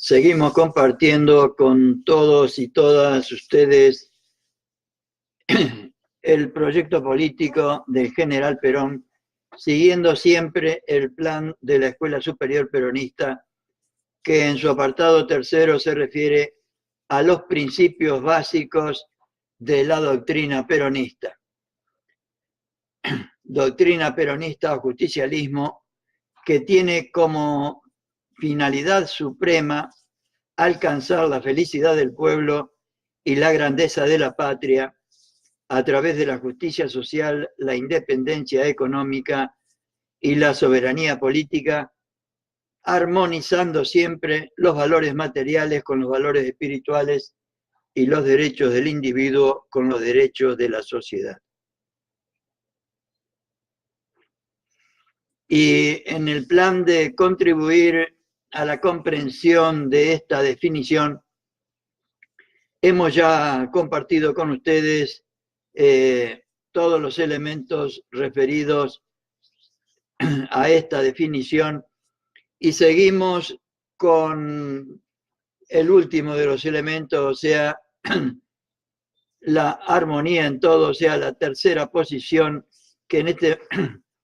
Seguimos compartiendo con todos y todas ustedes el proyecto político del general Perón, siguiendo siempre el plan de la Escuela Superior Peronista, que en su apartado tercero se refiere a los principios básicos de la doctrina peronista. Doctrina peronista o justicialismo que tiene como finalidad suprema alcanzar la felicidad del pueblo y la grandeza de la patria a través de la justicia social, la independencia económica y la soberanía política, armonizando siempre los valores materiales con los valores espirituales y los derechos del individuo con los derechos de la sociedad. Y en el plan de contribuir a la comprensión de esta definición, hemos ya compartido con ustedes todos los elementos referidos a esta definición y seguimos con el último de los elementos, o sea, la armonía en todo, o sea, la tercera posición, que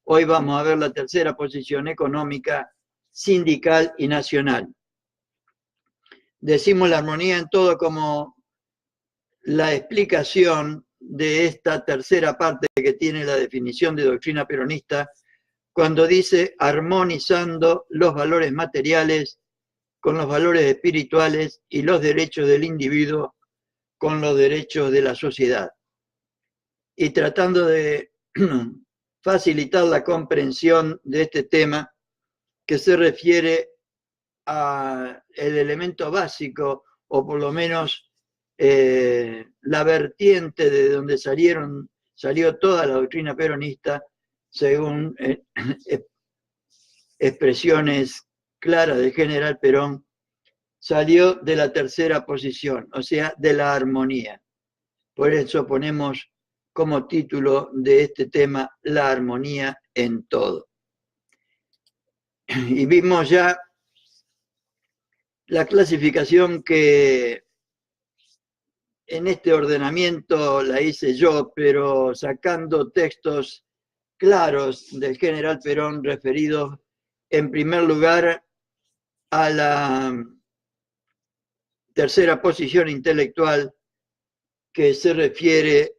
hoy vamos a ver la tercera posición económica, sindical y nacional. Decimos la armonía en todo como la explicación de esta tercera parte que tiene la definición de doctrina peronista, cuando dice armonizando los valores materiales con los valores espirituales y los derechos del individuo con los derechos de la sociedad. Y tratando de facilitar la comprensión de este tema que se refiere al elemento básico, o por lo menos la vertiente de donde salió toda la doctrina peronista, según expresiones claras del general Perón, salió de la tercera posición, o sea, de la armonía. Por eso ponemos como título de este tema la armonía en todo. Y vimos ya la clasificación que en este ordenamiento la hice yo, pero sacando textos claros del general Perón referidos en primer lugar a la tercera posición intelectual, que se refiere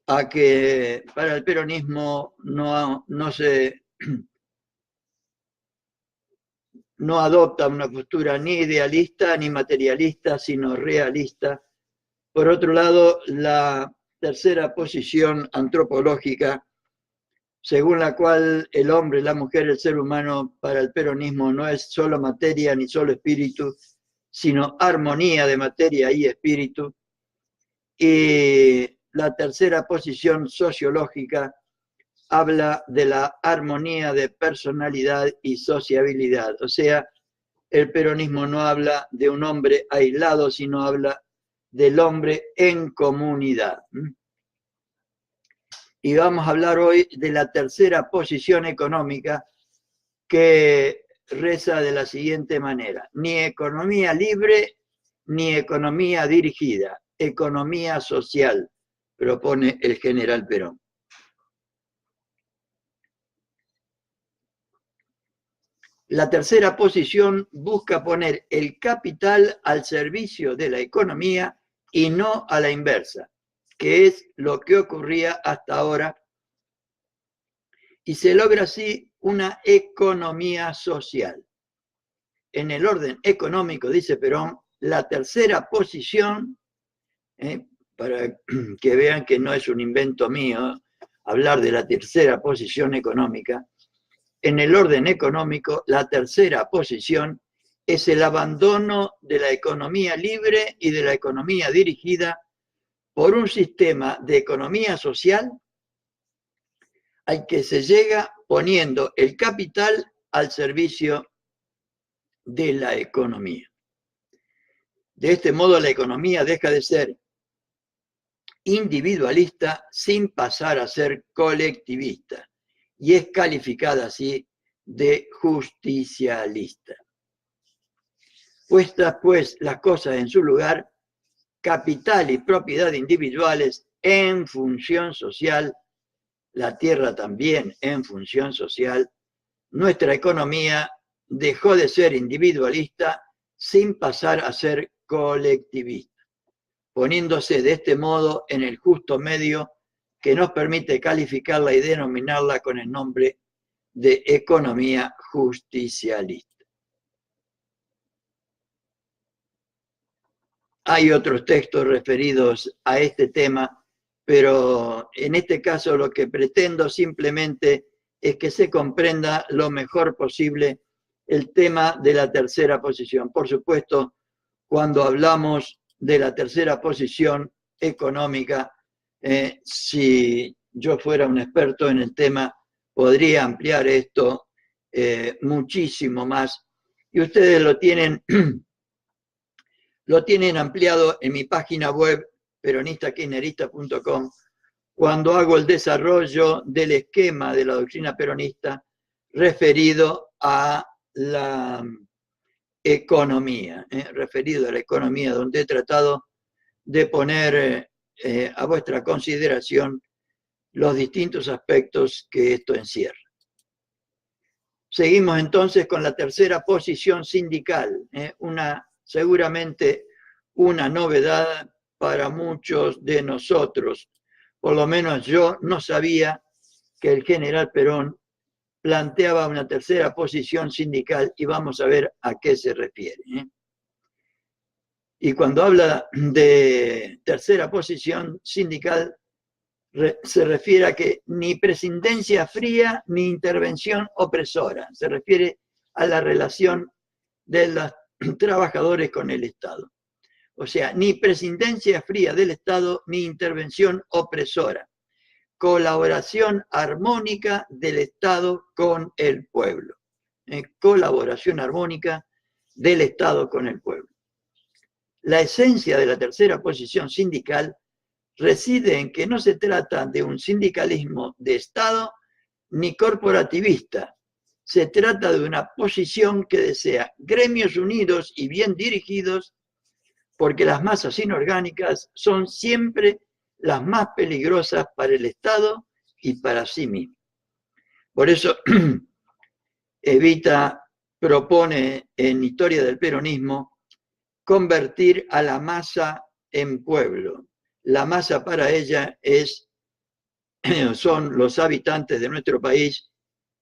a que para el peronismo no adopta una postura ni idealista ni materialista, sino realista. Por otro lado, la tercera posición antropológica, según la cual el hombre, la mujer, el ser humano para el peronismo no es solo materia ni solo espíritu, sino armonía de materia y espíritu. Y la tercera posición sociológica habla de la armonía de personalidad y sociabilidad. O sea, el peronismo no habla de un hombre aislado, sino habla del hombre en comunidad. Y vamos a hablar hoy de la tercera posición económica, que reza de la siguiente manera: ni economía libre, ni economía dirigida, economía social, propone el general Perón. La tercera posición busca poner el capital al servicio de la economía y no a la inversa, que es lo que ocurría hasta ahora, y se logra así una economía social. En el orden económico, dice Perón, la tercera posición, para que vean que no es un invento mío hablar de la tercera posición económica, en el orden económico, la tercera posición es el abandono de la economía libre y de la economía dirigida por un sistema de economía social al que se llega poniendo el capital al servicio de la economía. De este modo, la economía deja de ser individualista sin pasar a ser colectivista, y es calificada así de justicialista. Puestas pues las cosas en su lugar, capital y propiedad individuales en función social, la tierra también en función social, nuestra economía dejó de ser individualista sin pasar a ser colectivista, poniéndose de este modo en el justo medio que nos permite calificarla y denominarla con el nombre de economía justicialista. Hay otros textos referidos a este tema, pero en este caso lo que pretendo simplemente es que se comprenda lo mejor posible el tema de la tercera posición. Por supuesto, cuando hablamos de la tercera posición económica, si yo fuera un experto en el tema, podría ampliar esto muchísimo más. Y ustedes lo tienen ampliado en mi página web peronistakirchnerista.com cuando hago el desarrollo del esquema de la doctrina peronista referido a la economía, donde he tratado de poner a vuestra consideración los distintos aspectos que esto encierra. Seguimos entonces con la tercera posición sindical, seguramente una novedad para muchos de nosotros. Por lo menos yo no sabía que el general Perón planteaba una tercera posición sindical y vamos a ver a qué se refiere. Y cuando habla de tercera posición sindical, se refiere a que ni presidencia fría ni intervención opresora. Se refiere a la relación de los trabajadores con el Estado. O sea, ni presidencia fría del Estado ni intervención opresora. Colaboración armónica del Estado con el pueblo. Colaboración armónica del Estado con el pueblo. La esencia de la tercera posición sindical reside en que no se trata de un sindicalismo de Estado ni corporativista. Se trata de una posición que desea gremios unidos y bien dirigidos, porque las masas inorgánicas son siempre las más peligrosas para el Estado y para sí mismo. Por eso, Evita propone en Historia del Peronismo convertir a la masa en pueblo. La masa para ella son los habitantes de nuestro país,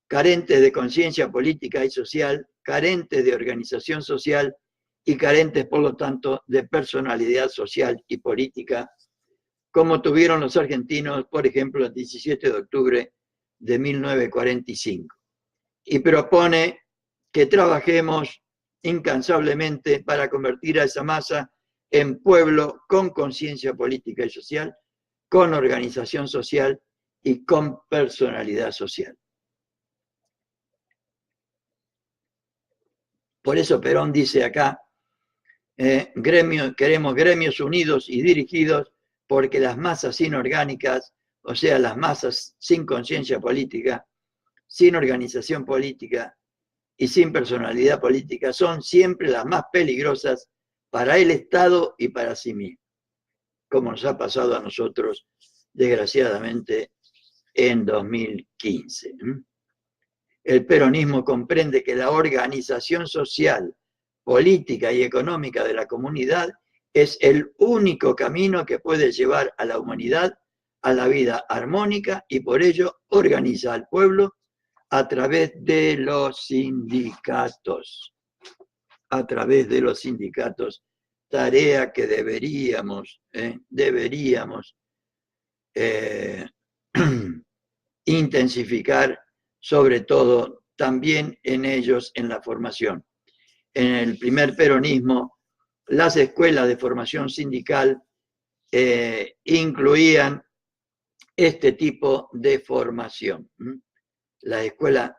carentes de conciencia política y social, carentes de organización social y carentes, por lo tanto, de personalidad social y política, como tuvieron los argentinos, por ejemplo, el 17 de octubre de 1945. Y propone que trabajemos incansablemente para convertir a esa masa en pueblo con conciencia política y social, con organización social y con personalidad social. Por eso Perón dice acá, queremos gremios unidos y dirigidos porque las masas inorgánicas, o sea, las masas sin conciencia política, sin organización política y sin personalidad política, son siempre las más peligrosas para el Estado y para sí mismo, como nos ha pasado a nosotros, desgraciadamente, en 2015. El peronismo comprende que la organización social, política y económica de la comunidad es el único camino que puede llevar a la humanidad a la vida armónica y por ello organiza al pueblo a través de los sindicatos. A través de los sindicatos, tarea que deberíamos intensificar, sobre todo también en ellos en la formación. En el primer peronismo, las escuelas de formación sindical incluían este tipo de formación. Las escuelas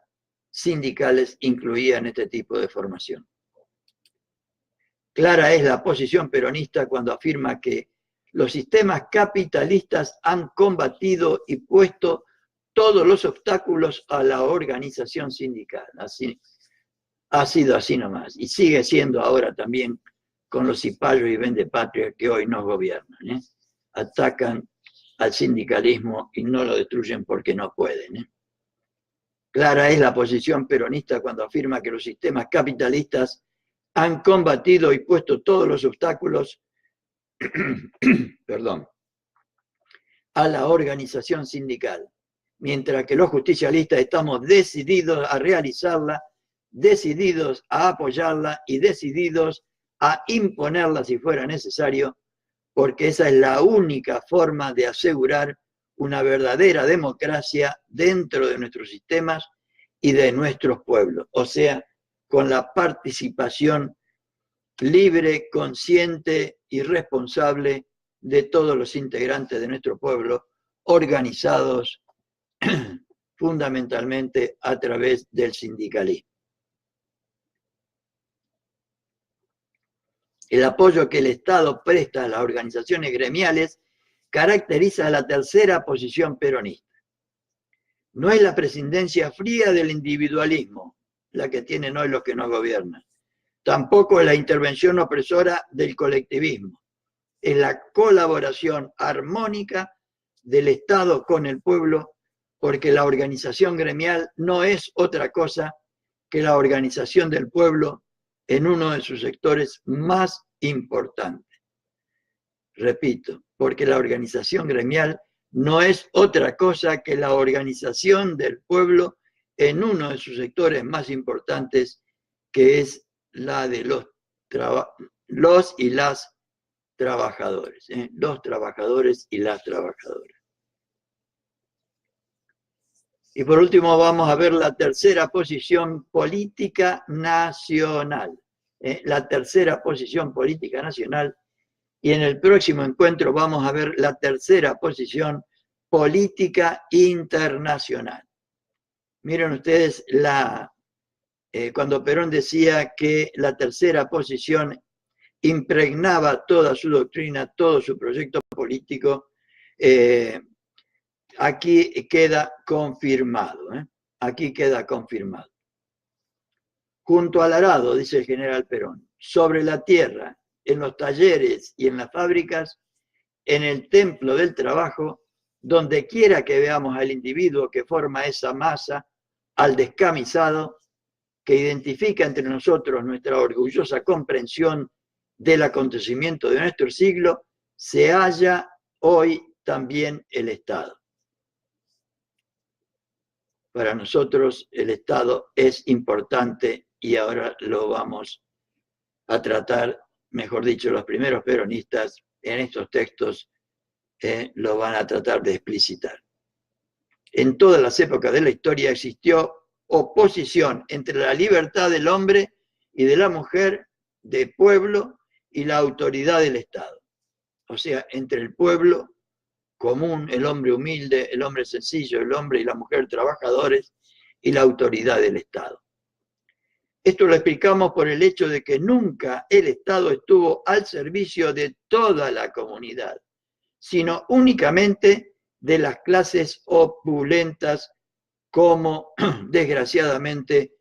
sindicales incluían este tipo de formación. Clara es la posición peronista cuando afirma que los sistemas capitalistas han combatido y puesto todos los obstáculos a la organización sindical. Así, ha sido así nomás, y sigue siendo ahora también con los cipayos y vendepatrias que hoy nos gobiernan, ¿eh? Atacan al sindicalismo y no lo destruyen porque no pueden, ¿eh? Clara es la posición peronista cuando afirma que los sistemas capitalistas han combatido y puesto todos los obstáculos perdón, a la organización sindical, mientras que los justicialistas estamos decididos a realizarla, decididos a apoyarla y decididos a imponerla si fuera necesario, porque esa es la única forma de asegurar una verdadera democracia dentro de nuestros sistemas y de nuestros pueblos, o sea, con la participación libre, consciente y responsable de todos los integrantes de nuestro pueblo, organizados fundamentalmente a través del sindicalismo. El apoyo que el Estado presta a las organizaciones gremiales caracteriza la tercera posición peronista. No es la prescindencia fría del individualismo la que tienen hoy los que nos gobiernan. Tampoco es la intervención opresora del colectivismo. Es la colaboración armónica del Estado con el pueblo, porque la organización gremial no es otra cosa que la organización del pueblo en uno de sus sectores más importantes. Repito, porque la organización gremial no es otra cosa que la organización del pueblo en uno de sus sectores más importantes, que es la de los y las trabajadores, los trabajadores y las trabajadoras. Y por último vamos a ver la tercera posición política nacional, la tercera posición política nacional, y en el próximo encuentro vamos a ver la tercera posición política internacional. Miren ustedes, cuando Perón decía que la tercera posición impregnaba toda su doctrina, todo su proyecto político, aquí queda confirmado, aquí queda confirmado. Junto al arado, dice el general Perón, sobre la tierra, en los talleres y en las fábricas, en el templo del trabajo, donde quiera que veamos al individuo que forma esa masa, al descamisado, que identifica entre nosotros nuestra orgullosa comprensión del acontecimiento de nuestro siglo, se halla hoy también el Estado. Para nosotros el Estado es importante y ahora lo vamos a tratar, mejor dicho, los primeros peronistas en estos textos lo van a tratar de explicitar. En todas las épocas de la historia existió oposición entre la libertad del hombre y de la mujer, de pueblo, y la autoridad del Estado. O sea, entre el pueblo común, el hombre humilde, el hombre sencillo, el hombre y la mujer trabajadores, y la autoridad del Estado. Esto lo explicamos por el hecho de que nunca el Estado estuvo al servicio de toda la comunidad, sino únicamente de las clases opulentas, como desgraciadamente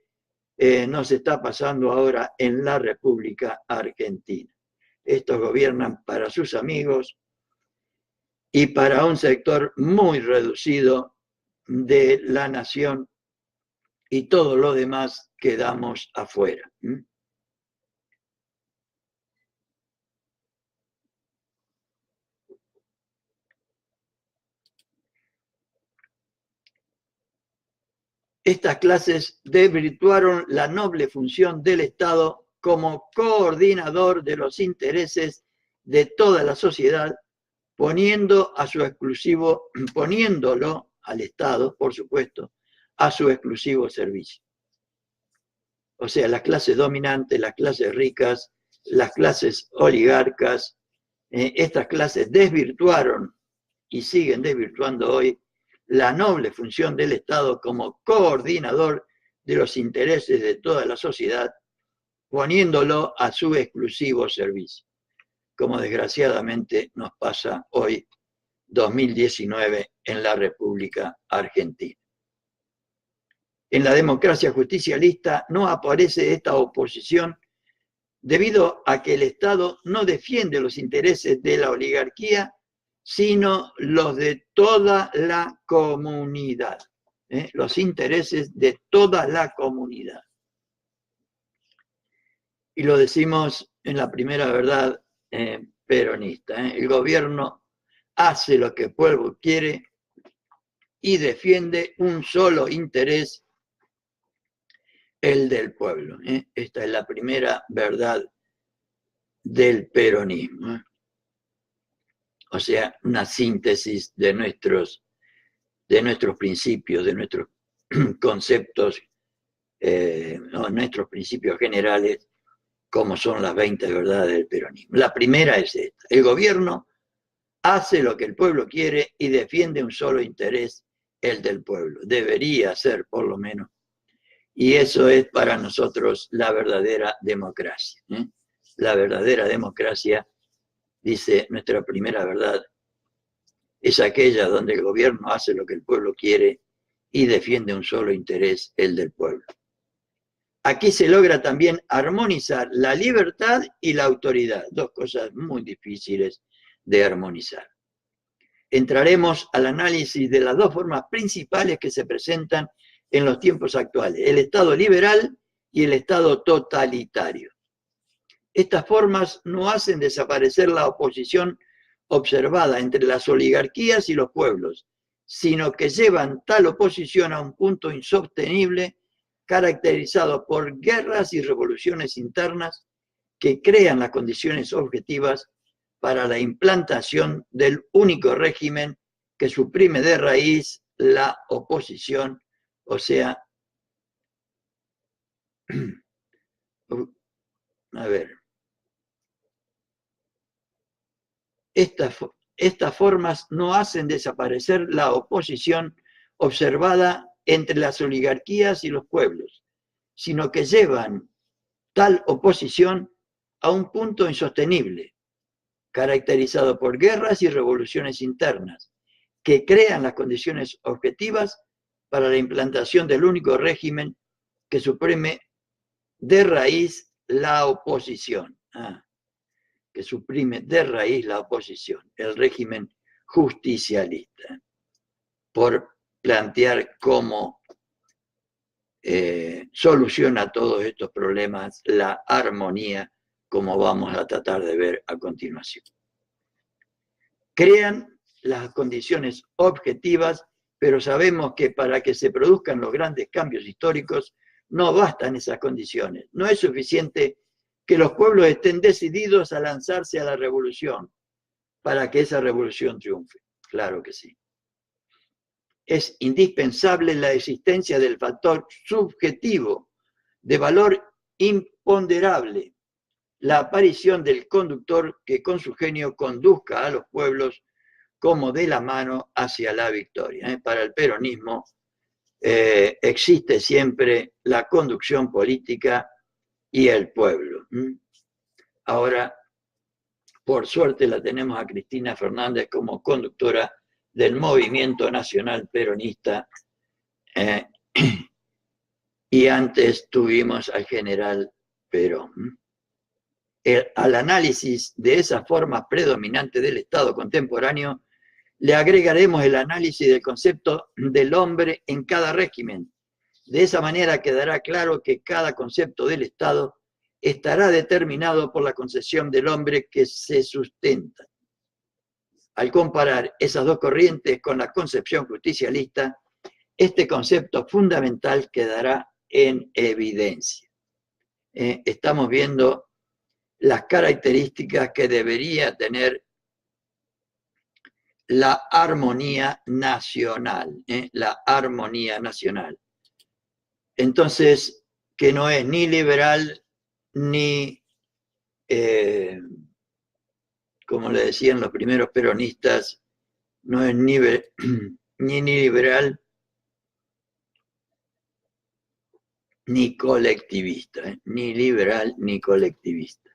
nos está pasando ahora en la República Argentina. Estos gobiernan para sus amigos y para un sector muy reducido de la nación, y todo lo demás quedamos afuera. Estas clases desvirtuaron la noble función del Estado como coordinador de los intereses de toda la sociedad, poniéndolo al Estado, por supuesto, a su exclusivo servicio. O sea, las clases dominantes, las clases ricas, las clases oligarcas, estas clases desvirtuaron y siguen desvirtuando hoy la noble función del Estado como coordinador de los intereses de toda la sociedad, poniéndolo a su exclusivo servicio, como desgraciadamente nos pasa hoy, 2019, en la República Argentina. En la democracia justicialista no aparece esta oposición debido a que el Estado no defiende los intereses de la oligarquía, sino los de toda la comunidad, los intereses de toda la comunidad. Y lo decimos en la primera verdad peronista. El gobierno hace lo que el pueblo quiere y defiende un solo interés, el del pueblo. Esta es la primera verdad del peronismo. O sea, una síntesis de nuestros principios, de nuestros conceptos, nuestros principios generales, como son las 20 verdades del peronismo. La primera es esta: el gobierno hace lo que el pueblo quiere y defiende un solo interés, el del pueblo. Debería ser, por lo menos. Y eso es para nosotros la verdadera democracia. La verdadera democracia, dice nuestra primera verdad, es aquella donde el gobierno hace lo que el pueblo quiere y defiende un solo interés, el del pueblo. Aquí se logra también armonizar la libertad y la autoridad, dos cosas muy difíciles de armonizar. Entraremos al análisis de las dos formas principales que se presentan en los tiempos actuales: el Estado liberal y el Estado totalitario. Estas formas no hacen desaparecer la oposición observada entre las oligarquías y los pueblos, sino que llevan tal oposición a un punto insostenible, caracterizado por guerras y revoluciones internas que crean las condiciones objetivas para la implantación del único régimen que suprime de raíz la oposición, o sea, a ver, estas formas no hacen desaparecer la oposición observada entre las oligarquías y los pueblos, sino que llevan tal oposición a un punto insostenible, caracterizado por guerras y revoluciones internas, que crean las condiciones objetivas para la implantación del único régimen que suprime de raíz la oposición. Que suprime de raíz la oposición, el régimen justicialista, por plantear cómo soluciona todos estos problemas la armonía, como vamos a tratar de ver a continuación. Crean las condiciones objetivas, pero sabemos que para que se produzcan los grandes cambios históricos no bastan esas condiciones. No es suficiente que los pueblos estén decididos a lanzarse a la revolución para que esa revolución triunfe. Claro que sí. Es indispensable la existencia del factor subjetivo de valor imponderable, la aparición del conductor que con su genio conduzca a los pueblos como de la mano hacia la victoria. Para el peronismo existe siempre la conducción política y el pueblo. Ahora, por suerte, la tenemos a Cristina Fernández como conductora del movimiento nacional peronista, y antes tuvimos al general Perón. Al análisis de esa forma predominante del Estado contemporáneo, le agregaremos el análisis del concepto del hombre en cada régimen. De esa manera quedará claro que cada concepto del Estado estará determinado por la concepción del hombre que se sustenta. Al comparar esas dos corrientes con la concepción justicialista, este concepto fundamental quedará en evidencia. Estamos viendo las características que debería tener la armonía nacional, la armonía nacional. Entonces, que no es ni liberal ni, como le decían los primeros peronistas, no es ni liberal ni colectivista, ni liberal ni colectivista.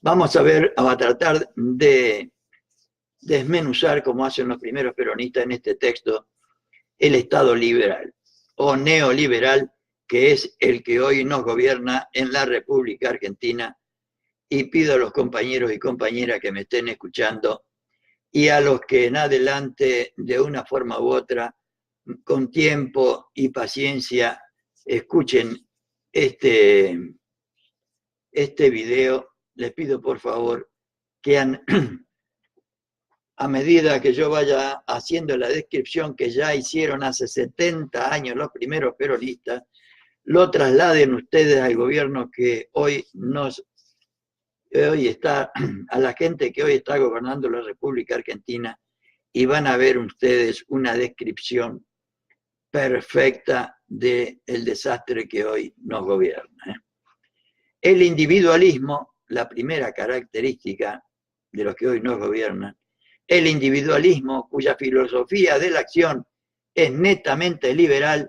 Vamos a tratar de desmenuzar, como hacen los primeros peronistas en este texto, el Estado liberal. o neoliberal, que es el que hoy nos gobierna en la República Argentina. Y pido a los compañeros y compañeras que me estén escuchando y a los que en adelante, de una forma u otra, con tiempo y paciencia, escuchen este video, les pido por favor que a medida que yo vaya haciendo la descripción que ya hicieron hace 70 años los primeros peronistas, lo trasladen ustedes al gobierno que hoy está, a la gente que hoy está gobernando la República Argentina, y van a ver ustedes una descripción perfecta del desastre que hoy nos gobierna. El individualismo, la primera característica de los que hoy nos gobiernan, el individualismo, cuya filosofía de la acción es netamente liberal,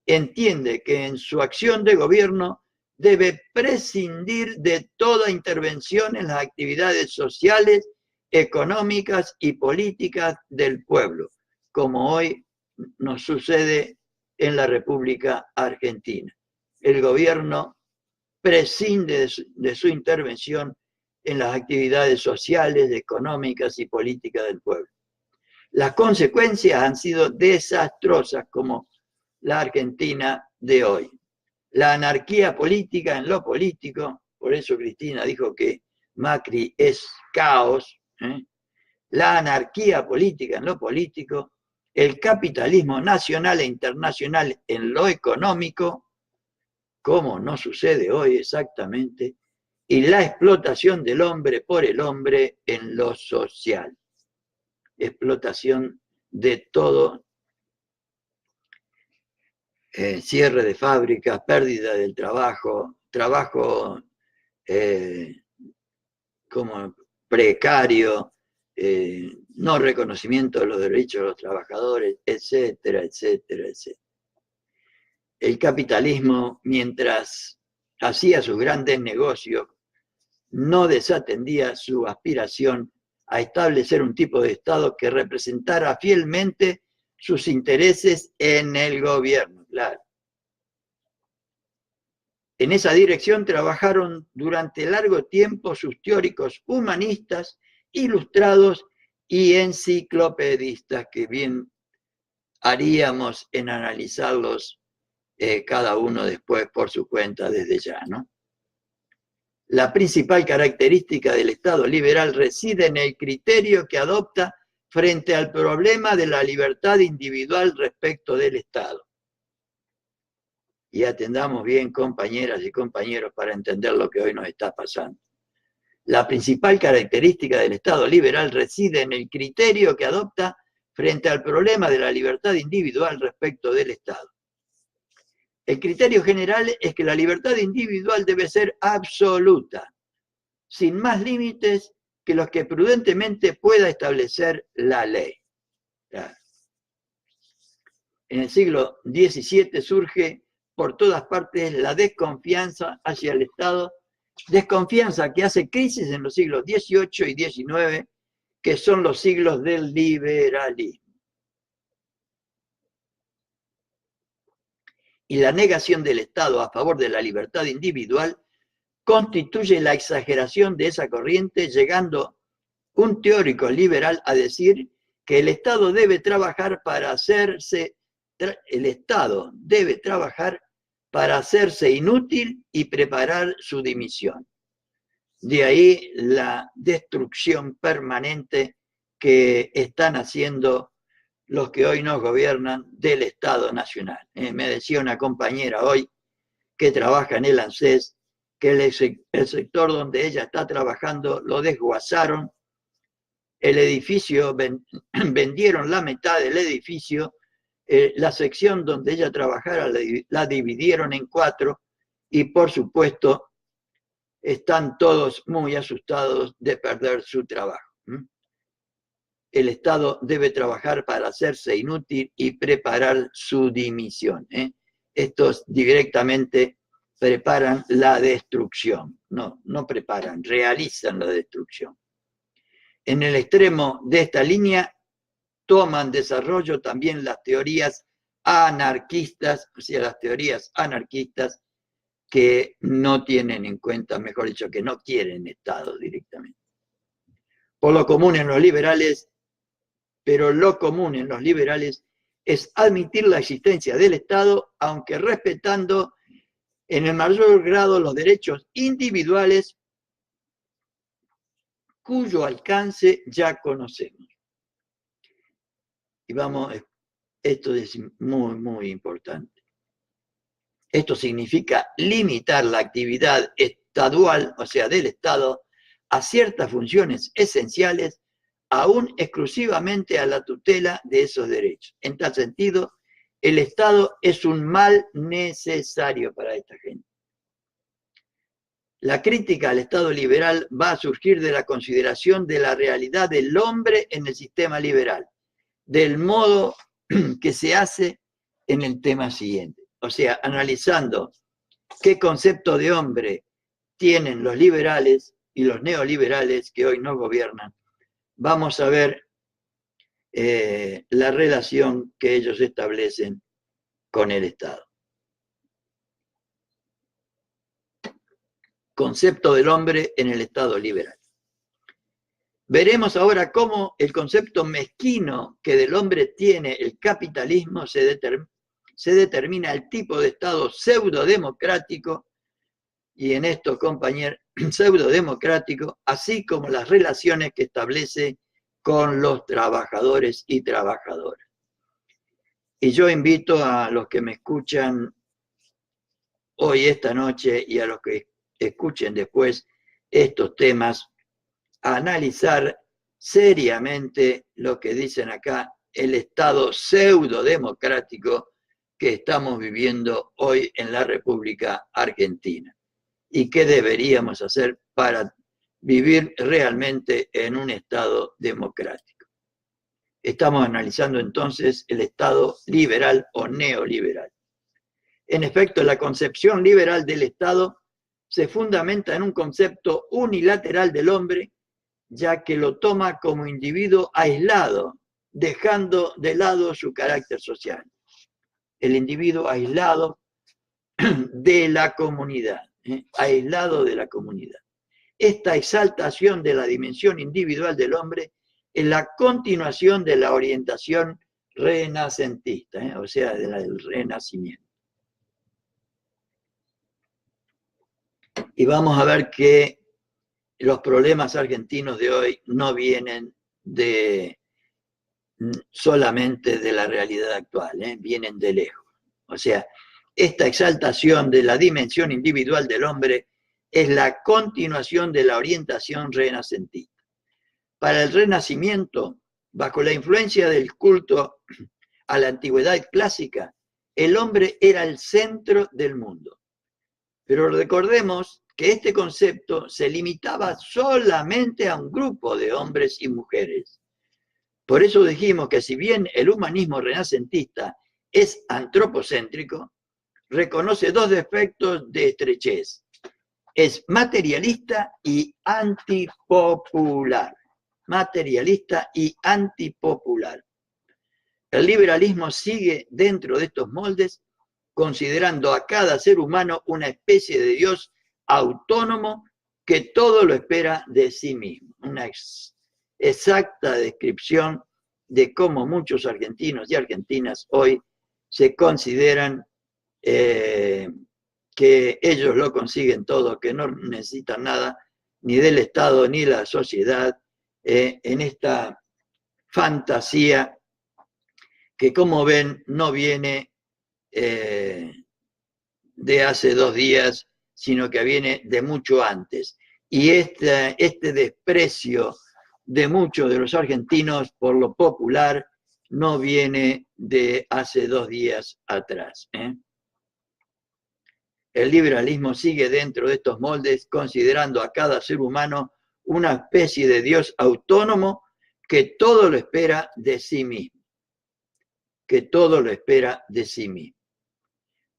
entiende que en su acción de gobierno debe prescindir de toda intervención en las actividades sociales, económicas y políticas del pueblo, como hoy nos sucede en la República Argentina. El gobierno prescinde de su intervención en las actividades sociales, económicas y políticas del pueblo. Las consecuencias han sido desastrosas, como la Argentina de hoy. La anarquía política en lo político, por eso Cristina dijo que Macri es caos, la anarquía política en lo político, el capitalismo nacional e internacional en lo económico, como no sucede hoy exactamente, y la explotación del hombre por el hombre en lo social. Explotación de todo, cierre de fábricas, pérdida del trabajo, trabajo como precario, no reconocimiento de los derechos de los trabajadores, etcétera, etcétera, etcétera. El capitalismo, mientras hacía sus grandes negocios, no desatendía su aspiración a establecer un tipo de Estado que representara fielmente sus intereses en el gobierno, claro. En esa dirección trabajaron durante largo tiempo sus teóricos humanistas, ilustrados y enciclopedistas, que bien haríamos en analizarlos cada uno después por su cuenta desde ya, ¿no? La principal característica del Estado liberal reside en el criterio que adopta frente al problema de la libertad individual respecto del Estado. Y atendamos bien, compañeras y compañeros, para entender lo que hoy nos está pasando. La principal característica del Estado liberal reside en el criterio que adopta frente al problema de la libertad individual respecto del Estado. El criterio general es que la libertad individual debe ser absoluta, sin más límites que los que prudentemente pueda establecer la ley. Claro. En el siglo XVII surge por todas partes la desconfianza hacia el Estado, desconfianza que hace crisis en los siglos XVIII y XIX, que son los siglos del liberalismo. Y la negación del Estado a favor de la libertad individual constituye la exageración de esa corriente, llegando un teórico liberal a decir que el Estado debe trabajar para hacerse inútil y preparar su dimisión. De ahí la destrucción permanente que están haciendo los que hoy nos gobiernan del Estado Nacional. Me decía una compañera hoy que trabaja en el ANSES que el sector donde ella está trabajando lo desguazaron, el edificio, vendieron la mitad del edificio, la sección donde ella trabajara la dividieron en 4 y por supuesto están todos muy asustados de perder su trabajo. El Estado debe trabajar para hacerse inútil y preparar su dimisión. Estos directamente preparan la destrucción, no preparan, realizan la destrucción. En el extremo de esta línea toman desarrollo también las teorías anarquistas, o sea, las teorías anarquistas que no tienen en cuenta, mejor dicho, que no quieren Estado directamente. Por lo común en los liberales, pero lo común en los liberales es admitir la existencia del Estado, aunque respetando en el mayor grado los derechos individuales cuyo alcance ya conocemos. Y vamos, esto es muy, muy importante. Esto significa limitar la actividad estadual, o sea, del Estado, a ciertas funciones esenciales, aún exclusivamente a la tutela de esos derechos. En tal sentido, el Estado es un mal necesario para esta gente. La crítica al Estado liberal va a surgir de la consideración de la realidad del hombre en el sistema liberal, del modo que se hace en el tema siguiente. O sea, analizando qué concepto de hombre tienen los liberales y los neoliberales que hoy nos gobiernan, vamos a ver la relación que ellos establecen con el Estado. Concepto del hombre en el Estado liberal. Veremos ahora cómo el concepto mezquino que del hombre tiene el capitalismo se determina el tipo de Estado pseudodemocrático, y en esto, compañeros, pseudodemocrático, así como las relaciones que establece con los trabajadores y trabajadoras. Y yo invito a los que me escuchan hoy, esta noche, y a los que escuchen después estos temas, a analizar seriamente lo que dicen acá, el Estado pseudodemocrático que estamos viviendo hoy en la República Argentina y qué deberíamos hacer para vivir realmente en un Estado democrático. Estamos analizando entonces el Estado liberal o neoliberal. En efecto, la concepción liberal del Estado se fundamenta en un concepto unilateral del hombre, ya que lo toma como individuo aislado, dejando de lado su carácter social. El individuo aislado de la comunidad, aislado de la comunidad. Esta exaltación de la dimensión individual del hombre es la continuación de la orientación renacentista, o sea, del renacimiento. Y vamos a ver que los problemas argentinos de hoy no vienen solamente de la realidad actual, vienen de lejos. O sea, esta exaltación de la dimensión individual del hombre es la continuación de la orientación renacentista. Para el Renacimiento, bajo la influencia del culto a la antigüedad clásica, el hombre era el centro del mundo. Pero recordemos que este concepto se limitaba solamente a un grupo de hombres y mujeres. Por eso dijimos que si bien el humanismo renacentista es antropocéntrico, reconoce dos defectos de estrechez. Es materialista y antipopular. Materialista y antipopular. El liberalismo sigue dentro de estos moldes, considerando a cada ser humano una especie de Dios autónomo que todo lo espera de sí mismo. Una exacta descripción de cómo muchos argentinos y argentinas hoy se consideran que ellos lo consiguen todo, que no necesitan nada ni del Estado ni de la sociedad, en esta fantasía que, como ven, no viene de hace 2 días, sino que viene de mucho antes. Y este desprecio de muchos de los argentinos por lo popular no viene de hace 2 días atrás. El liberalismo sigue dentro de estos moldes, considerando a cada ser humano una especie de Dios autónomo que todo lo espera de sí mismo. Que todo lo espera de sí mismo.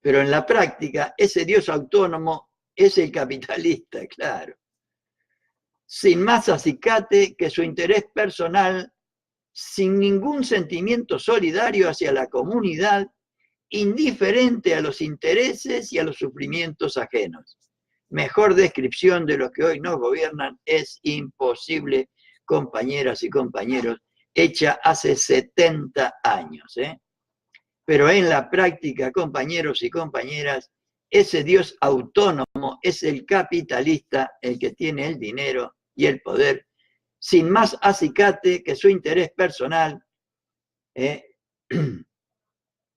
Pero en la práctica, ese Dios autónomo es el capitalista, claro. Sin más acicate que su interés personal, sin ningún sentimiento solidario hacia la comunidad indiferente a los intereses y a los sufrimientos ajenos. Mejor descripción de los que hoy nos gobiernan es imposible, compañeras y compañeros, hecha hace 70 años. Pero en la práctica, compañeros y compañeras, ese Dios autónomo es el capitalista, el que tiene el dinero y el poder, sin más acicate que su interés personal, que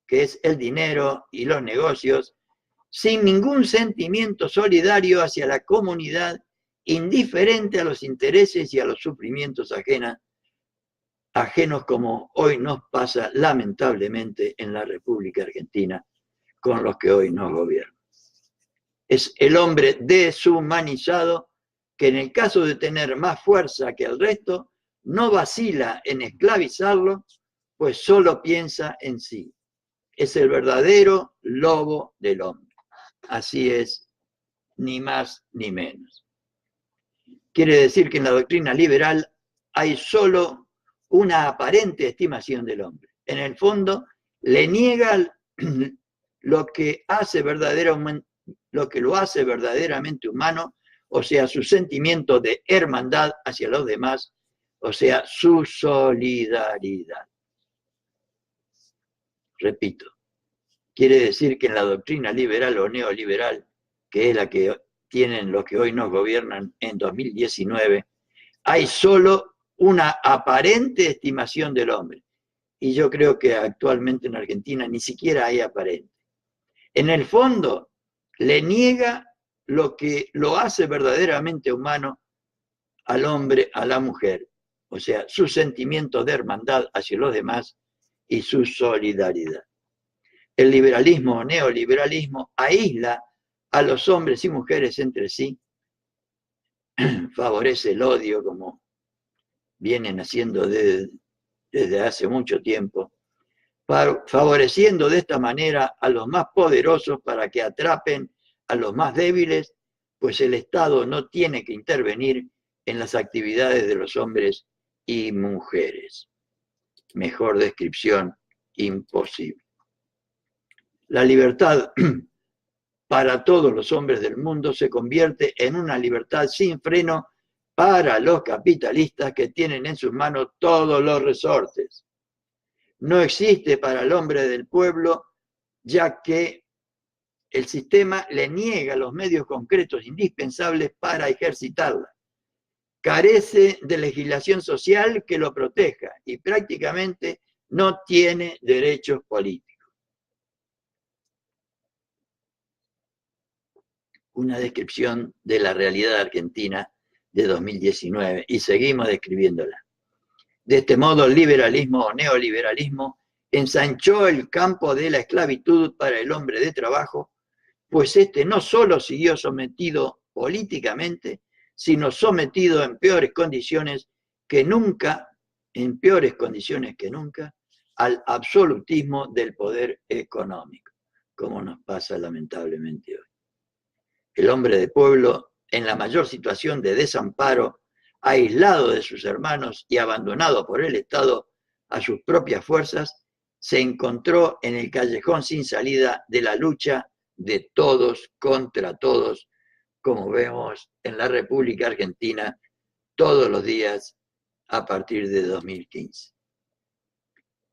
es el dinero y los negocios, sin ningún sentimiento solidario hacia la comunidad, indiferente a los intereses y a los sufrimientos ajenos como hoy nos pasa lamentablemente en la República Argentina con los que hoy nos gobiernan. Es el hombre deshumanizado que en el caso de tener más fuerza que el resto, no vacila en esclavizarlo, pues solo piensa en sí. Es el verdadero lobo del hombre. Así es, ni más ni menos. Quiere decir que en la doctrina liberal hay solo una aparente estimación del hombre. En el fondo, le niega lo que lo hace verdaderamente humano, o sea, su sentimiento de hermandad hacia los demás, o sea, su solidaridad. Repito, quiere decir que en la doctrina liberal o neoliberal, que es la que tienen los que hoy nos gobiernan en 2019, hay solo una aparente estimación del hombre. Y yo creo que actualmente en Argentina ni siquiera hay aparente. En el fondo, le niega lo que lo hace verdaderamente humano al hombre, a la mujer. O sea, su sentimiento de hermandad hacia los demás y su solidaridad. El liberalismo o neoliberalismo aísla a los hombres y mujeres entre sí, favorece el odio como vienen haciendo desde hace mucho tiempo, favoreciendo de esta manera a los más poderosos para que atrapen a los más débiles, pues el Estado no tiene que intervenir en las actividades de los hombres y mujeres. Mejor descripción imposible. La libertad para todos los hombres del mundo se convierte en una libertad sin freno para los capitalistas que tienen en sus manos todos los resortes. No existe para el hombre del pueblo, ya que el sistema le niega los medios concretos indispensables para ejercitarla. Carece de legislación social que lo proteja y prácticamente no tiene derechos políticos. Una descripción de la realidad argentina de 2019 y seguimos describiéndola. De este modo, el liberalismo o neoliberalismo ensanchó el campo de la esclavitud para el hombre de trabajo, pues este no solo siguió sometido políticamente, sino sometido en peores condiciones que nunca, al absolutismo del poder económico, como nos pasa lamentablemente hoy. El hombre de pueblo, en la mayor situación de desamparo, aislado de sus hermanos y abandonado por el Estado a sus propias fuerzas, se encontró en el callejón sin salida de la lucha de todos contra todos, como vemos en la República Argentina todos los días a partir de 2015.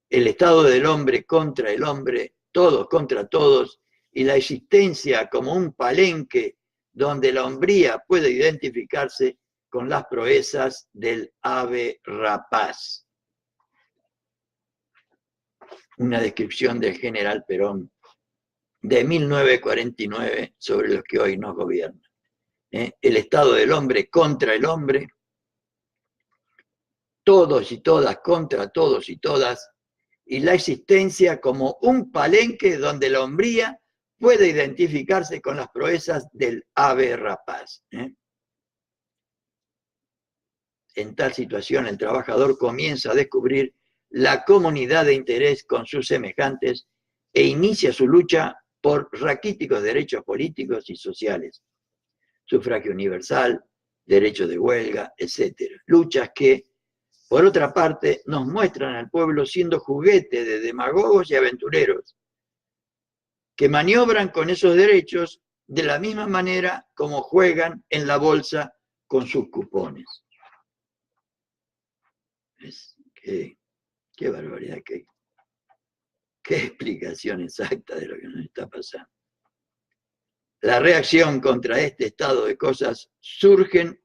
El estado del hombre contra el hombre, todos contra todos, y la existencia como un palenque donde la hombría puede identificarse con las proezas del ave rapaz. Una descripción del general Perón de 1949 sobre los que hoy nos gobiernan. El estado del hombre contra el hombre, todos y todas contra todos y todas, y la existencia como un palenque donde la hombría puede identificarse con las proezas del ave rapaz. En tal situación, el trabajador comienza a descubrir la comunidad de interés con sus semejantes e inicia su lucha por raquíticos derechos políticos y sociales, sufragio universal, derecho de huelga, etc. Luchas que, por otra parte, nos muestran al pueblo siendo juguete de demagogos y aventureros, que maniobran con esos derechos de la misma manera como juegan en la bolsa con sus cupones. Qué barbaridad, qué explicación exacta de lo que nos está pasando. La reacción contra este estado de cosas surgen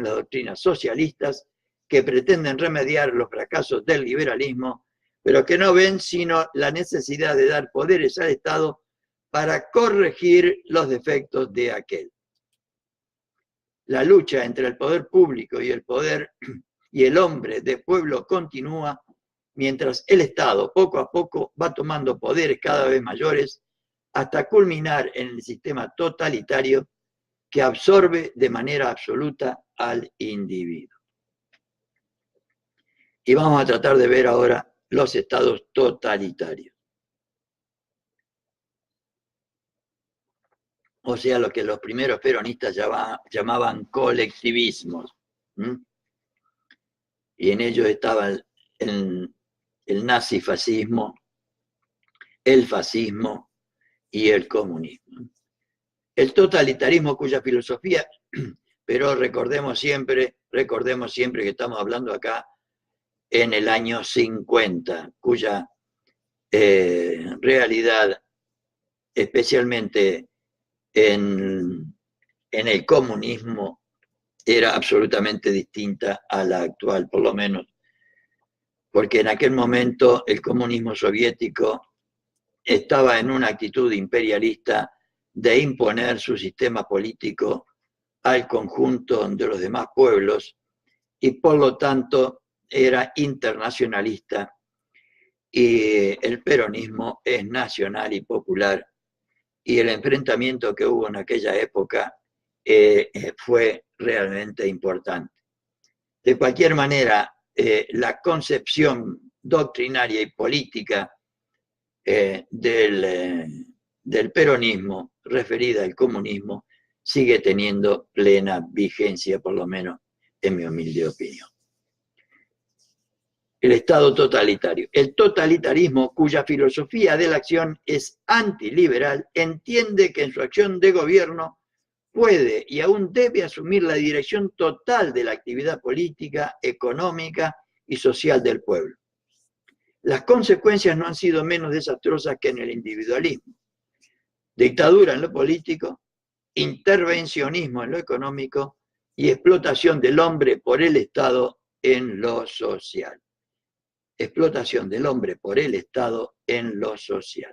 las doctrinas socialistas que pretenden remediar los fracasos del liberalismo, pero que no ven sino la necesidad de dar poderes al Estado para corregir los defectos de aquel. La lucha entre el poder público y el hombre de pueblo continúa, mientras el Estado poco a poco va tomando poderes cada vez mayores hasta culminar en el sistema totalitario que absorbe de manera absoluta al individuo. Y vamos a tratar de ver ahora los estados totalitarios. O sea, lo que los primeros peronistas llamaban colectivismos. Y en ellos estaban el nazifascismo, el fascismo y el comunismo. El totalitarismo, cuya filosofía, pero recordemos siempre que estamos hablando acá en el año 50, cuya realidad, especialmente en el comunismo, era absolutamente distinta a la actual, por lo menos, porque en aquel momento el comunismo soviético estaba en una actitud imperialista de imponer su sistema político al conjunto de los demás pueblos y por lo tanto era internacionalista, y el peronismo es nacional y popular, y el enfrentamiento que hubo en aquella época fue realmente importante. De cualquier manera, la concepción doctrinaria y política del peronismo referida al comunismo sigue teniendo plena vigencia, por lo menos en mi humilde opinión. El Estado totalitario. El totalitarismo, cuya filosofía de la acción es antiliberal, entiende que en su acción de gobierno puede y aún debe asumir la dirección total de la actividad política, económica y social del pueblo. Las consecuencias no han sido menos desastrosas que en el individualismo. Dictadura en lo político, intervencionismo en lo económico y explotación del hombre por el Estado en lo social. Explotación del hombre por el Estado en lo social.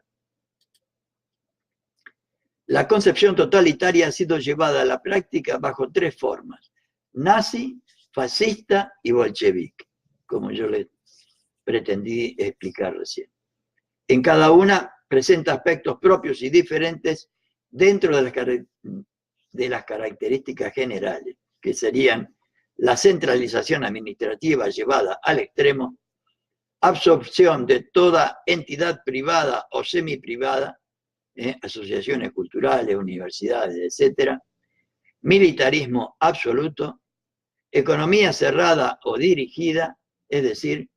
La concepción totalitaria ha sido llevada a la práctica bajo tres formas: nazi, fascista y bolchevique, como yo les pretendí explicar recién. En cada una presenta aspectos propios y diferentes dentro de las características generales, que serían la centralización administrativa llevada al extremo, absorción de toda entidad privada o semiprivada, asociaciones culturales, universidades, etc., militarismo absoluto, economía cerrada o dirigida, es decir,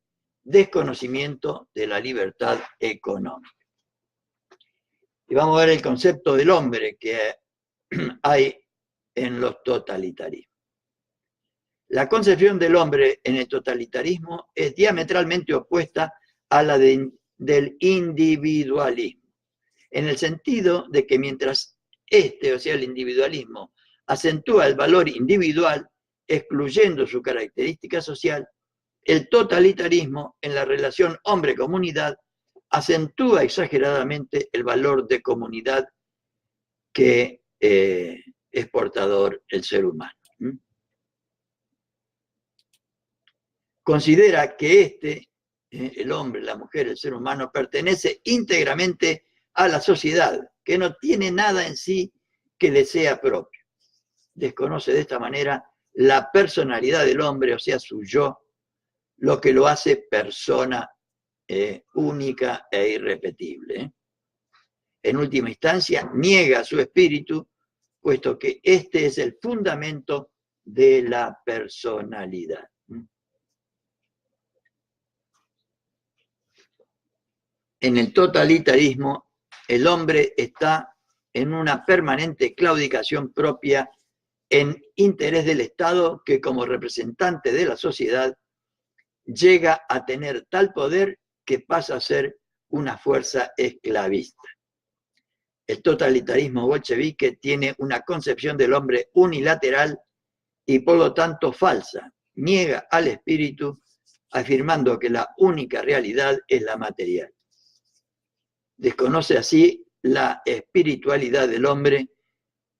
desconocimiento de la libertad económica. Y vamos a ver el concepto del hombre que hay en los totalitarismos. La concepción del hombre en el totalitarismo es diametralmente opuesta a la del individualismo, en el sentido de que mientras o sea, el individualismo, acentúa el valor individual, excluyendo su característica social, el totalitarismo, en la relación hombre-comunidad, acentúa exageradamente el valor de comunidad que es portador el ser humano. Considera que el hombre, la mujer, el ser humano, pertenece íntegramente a la sociedad, que no tiene nada en sí que le sea propio. Desconoce de esta manera la personalidad del hombre, o sea, su yo, lo que lo hace persona única e irrepetible. En última instancia, niega su espíritu, puesto que este es el fundamento de la personalidad. En el totalitarismo, el hombre está en una permanente claudicación propia en interés del Estado que, como representante de la sociedad, llega a tener tal poder que pasa a ser una fuerza esclavista. El totalitarismo bolchevique tiene una concepción del hombre unilateral y por lo tanto falsa. Niega al espíritu, afirmando que la única realidad es la material. Desconoce así la espiritualidad del hombre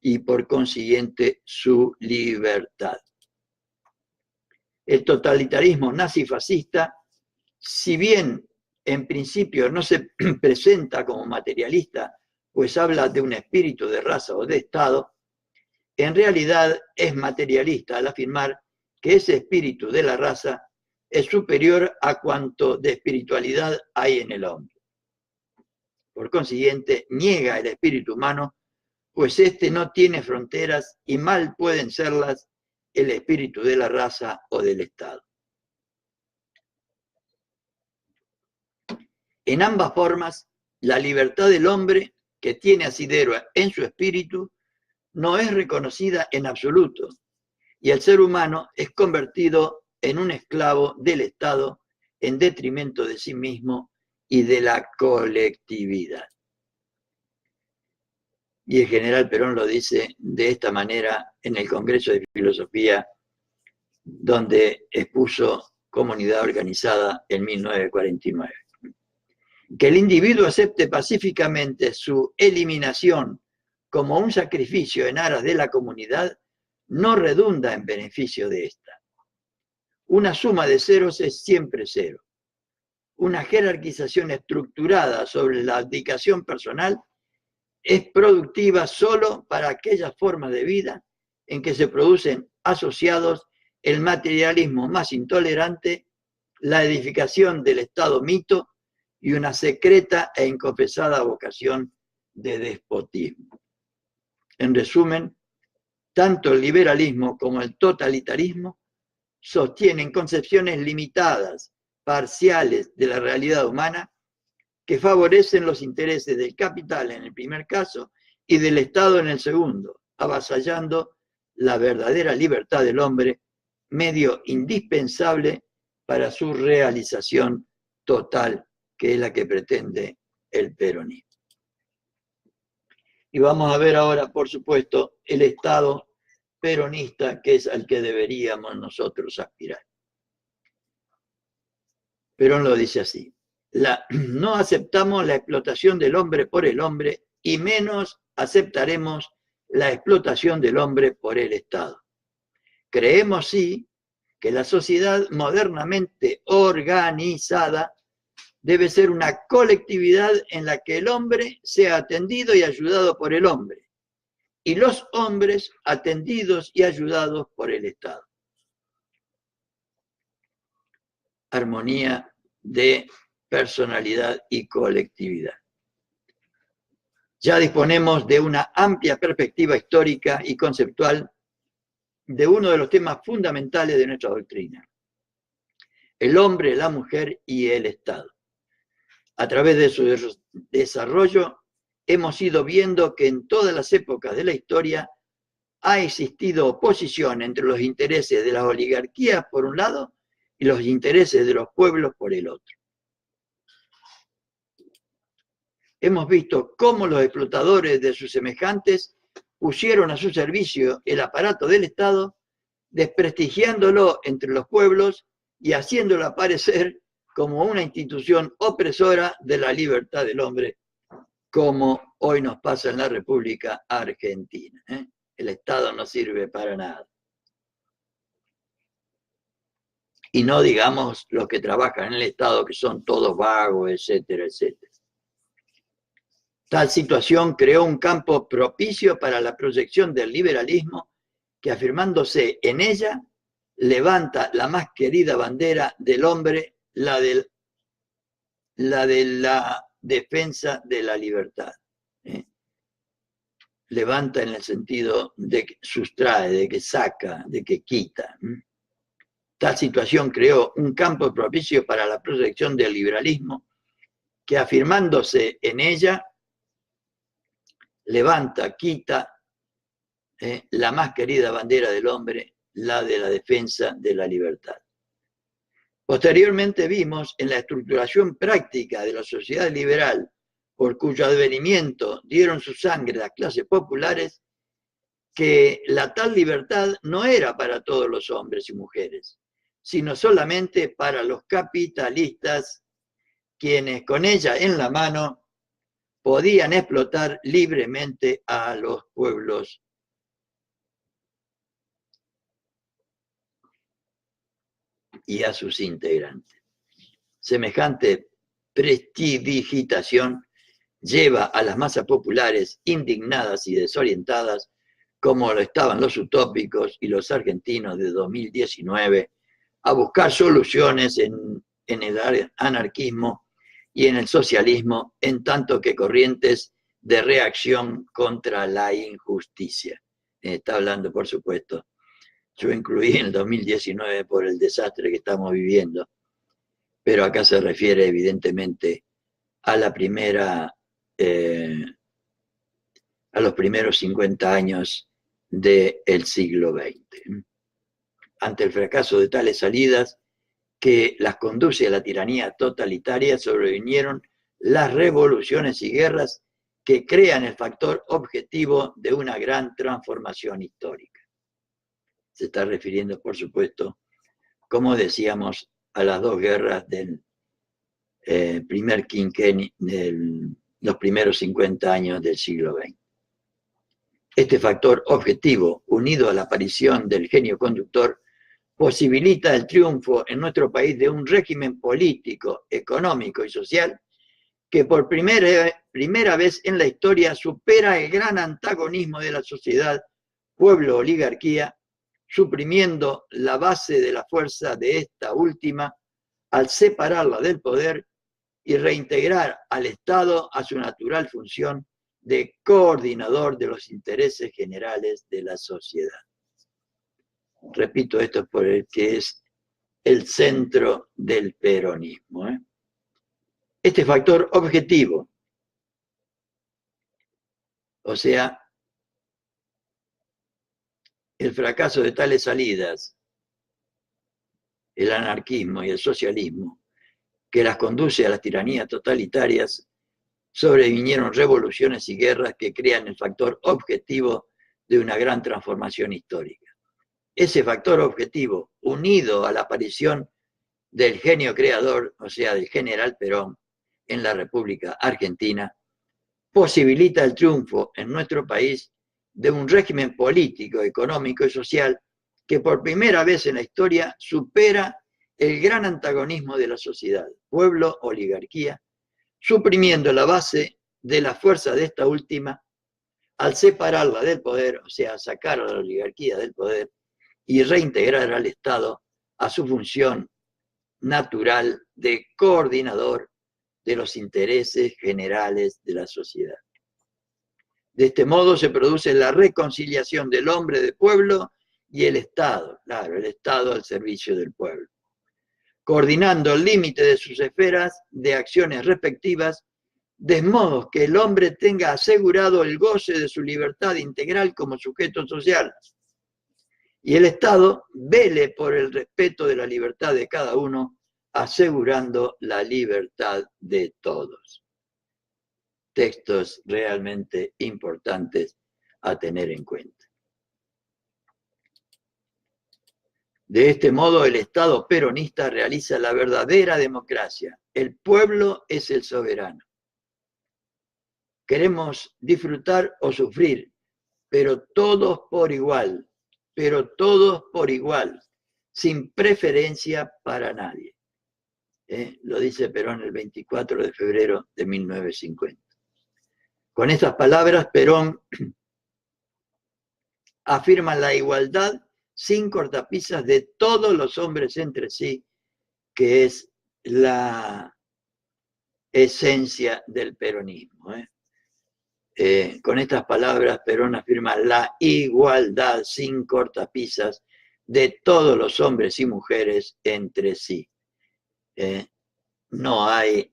y por consiguiente su libertad. El totalitarismo nazifascista, si bien en principio no se presenta como materialista, pues habla de un espíritu de raza o de Estado, en realidad es materialista al afirmar que ese espíritu de la raza es superior a cuanto de espiritualidad hay en el hombre. Por consiguiente, niega el espíritu humano, pues éste no tiene fronteras y mal pueden serlas el espíritu de la raza o del Estado. En ambas formas, la libertad del hombre, que tiene asidero en su espíritu, no es reconocida en absoluto, y el ser humano es convertido en un esclavo del Estado en detrimento de sí mismo y de la colectividad. Y el general Perón lo dice de esta manera en el Congreso de Filosofía, donde expuso Comunidad Organizada en 1949. Que el individuo acepte pacíficamente su eliminación como un sacrificio en aras de la comunidad no redunda en beneficio de esta. Una suma de ceros es siempre cero. Una jerarquización estructurada sobre la abdicación personal es productiva solo para aquellas formas de vida en que se producen asociados el materialismo más intolerante, la edificación del Estado mito y una secreta e inconfesada vocación de despotismo. En resumen, tanto el liberalismo como el totalitarismo sostienen concepciones limitadas, parciales de la realidad humana, que favorecen los intereses del capital en el primer caso y del Estado en el segundo, avasallando la verdadera libertad del hombre, medio indispensable para su realización total, que es la que pretende el peronismo. Y vamos a ver ahora, por supuesto, el Estado peronista, que es al que deberíamos nosotros aspirar. Perón lo dice así: no aceptamos la explotación del hombre por el hombre y menos aceptaremos la explotación del hombre por el Estado. Creemos, sí, que la sociedad modernamente organizada debe ser una colectividad en la que el hombre sea atendido y ayudado por el hombre, y los hombres atendidos y ayudados por el Estado. Armonía de personalidad y colectividad. Ya disponemos de una amplia perspectiva histórica y conceptual de uno de los temas fundamentales de nuestra doctrina: el hombre, la mujer y el Estado. A través de su desarrollo hemos ido viendo que en todas las épocas de la historia ha existido oposición entre los intereses de las oligarquías por un lado y los intereses de los pueblos por el otro. Hemos visto cómo los explotadores de sus semejantes pusieron a su servicio el aparato del Estado, desprestigiándolo entre los pueblos y haciéndolo aparecer como una institución opresora de la libertad del hombre, como hoy nos pasa en la República Argentina. El Estado no sirve para nada. Y no digamos los que trabajan en el Estado, que son todos vagos, etcétera, etcétera. Tal situación creó un campo propicio para la proyección del liberalismo que, afirmándose en ella, levanta la más querida bandera del hombre, la de la defensa de la libertad. Levanta en el sentido de que sustrae, de que saca, de que quita. Tal situación creó un campo propicio para la proyección del liberalismo que afirmándose en ella, levanta, quita la más querida bandera del hombre, la de la defensa de la libertad. Posteriormente vimos en la estructuración práctica de la sociedad liberal, por cuyo advenimiento dieron su sangre las clases populares, que la tal libertad no era para todos los hombres y mujeres, sino solamente para los capitalistas, quienes con ella en la mano podían explotar libremente a los pueblos y a sus integrantes. Semejante prestidigitación lleva a las masas populares indignadas y desorientadas, como lo estaban los utópicos y los argentinos de 2019, a buscar soluciones en el anarquismo y en el socialismo, en tanto que corrientes de reacción contra la injusticia. Está hablando, por supuesto, yo incluí en el 2019 por el desastre que estamos viviendo, pero acá se refiere evidentemente a la primera, a los primeros 50 años del siglo XX. Ante el fracaso de tales salidas que las conduce a la tiranía totalitaria, sobrevinieron las revoluciones y guerras que crean el factor objetivo de una gran transformación histórica. Se está refiriendo, por supuesto, como decíamos, a las dos guerras del primer quinquenio, los primeros 50 años del siglo XX. Este factor objetivo, unido a la aparición del genio conductor, posibilita el triunfo en nuestro país de un régimen político, económico y social que por primera vez en la historia supera el gran antagonismo de la sociedad, pueblo-oligarquía, suprimiendo la base de la fuerza de esta última al separarla del poder y reintegrar al Estado a su natural función de coordinador de los intereses generales de la sociedad. Repito esto por el que es el centro del peronismo. Este factor objetivo, o sea, el fracaso de tales salidas, el anarquismo y el socialismo, que las conduce a las tiranías totalitarias, sobrevinieron revoluciones y guerras que crean el factor objetivo de una gran transformación histórica. Ese factor objetivo, unido a la aparición del genio creador, o sea, del general Perón, en la República Argentina, posibilita el triunfo en nuestro país de un régimen político, económico y social que por primera vez en la historia supera el gran antagonismo de la sociedad, pueblo, oligarquía, suprimiendo la base de la fuerza de esta última al separarla del poder, o sea, sacar a la oligarquía del poder y reintegrar al Estado a su función natural de coordinador de los intereses generales de la sociedad. De este modo se produce la reconciliación del hombre de pueblo y el Estado, claro, el Estado al servicio del pueblo, coordinando el límite de sus esferas de acciones respectivas, de modo que el hombre tenga asegurado el goce de su libertad integral como sujeto social, y el Estado vele por el respeto de la libertad de cada uno, asegurando la libertad de todos. Textos realmente importantes a tener en cuenta. De este modo, el Estado peronista realiza la verdadera democracia. El pueblo es el soberano. Queremos disfrutar o sufrir, pero todos por igual, sin preferencia para nadie. Lo dice Perón el 24 de febrero de 1950. Con estas palabras, Perón afirma la igualdad sin cortapisas de todos los hombres entre sí, que es la esencia del peronismo. Con estas palabras, Perón afirma la igualdad sin cortapisas de todos los hombres y mujeres entre sí. No hay